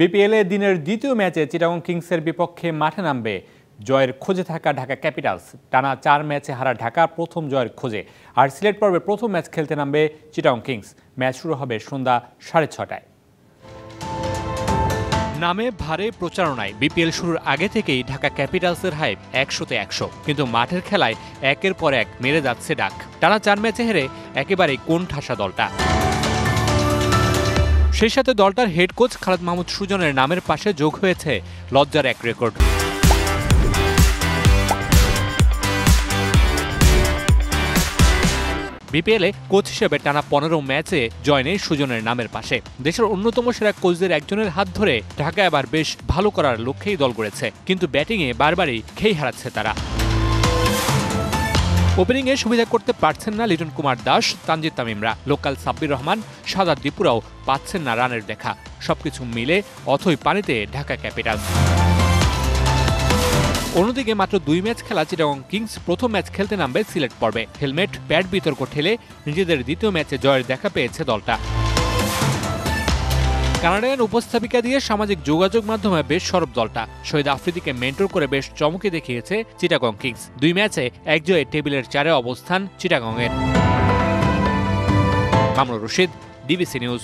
BPL এ দিনের দ্বিতীয় ম্যাচে চিটাগং কিংসের বিপক্ষে মাঠে নামবে জয়ের খোঁজে থাকা ঢাকা ক্যাপিটালস। টানা 4 ম্যাচে হারা ঢাকা প্রথম জয়ের খোঁজে। আর সিলেট পর্বে প্রথম ম্যাচ খেলতে নামবে চিটাগং কিংস। ম্যাচ শুরু হবে সন্ধ্যা 6:30টায়। নামে ভারে প্রচারণায় বিপিএল শুরুর আগে থেকেই ঢাকা ক্যাপিটালসের হাইপ 100-তে 100, কিন্তু মাঠের খেলায় একের পর এক মেরে যাচ্ছে ডাক। টানা 4 ম্যাচে হেরে একেবারেই কোণঠাসা দলটা। সেই সাথে দলটার হেড কোচ খালেদ মাহমুদ সুজনের নামের পাশে যোগ হয়েছে লজ্জার এক রেকর্ড। বিপিএলে কোচ হিসেবে টানা 15 ম্যাচে জয় নেই সুজনের নামের পাশে। দেশের অন্যতম সেরা কোচদের একজনের হাত ধরে ঢাকা এবার বেশ ভালো করার লক্ষ্যেই দল গড়েছে, কিন্তু ব্যাটিংয়ে বারবারই খেই হারাচ্ছে তারা। ওপেনিংয়ে সুবিধা করতে পারছেন না লিটন কুমার দাস, তানজিদ তামিমরা। লোকাল সাব্বির রহমান, সাদাত দীপুরাও পাচ্ছেন না রানের দেখা। সবকিছু মিলে অথই পানিতে ঢাকা ক্যাপিটালস। অন্যদিকে মাত্র 2 ম্যাচ খেলা চিটাগং কিংস প্রথম ম্যাচ খেলতে নামবে সিলেট পর্বে। হেলমেট প্যাড বিতর্ক ঠেলে নিজেদের দ্বিতীয় ম্যাচে জয়ের দেখা পেয়েছে দলটা। কানাডিয়ান উপস্থাপিকা দিয়ে সামাজিক যোগাযোগ মাধ্যমে বেশ সরব দলটা। শহীদ আফ্রিদিকে মেন্টর করে বেশ চমকে দেখিয়েছে চিটাগং কিংস। 2 ম্যাচে 1 জয়ে টেবিলের 4-এ অবস্থান চিটাগংয়ের। Kamrul Rashid, DBC news.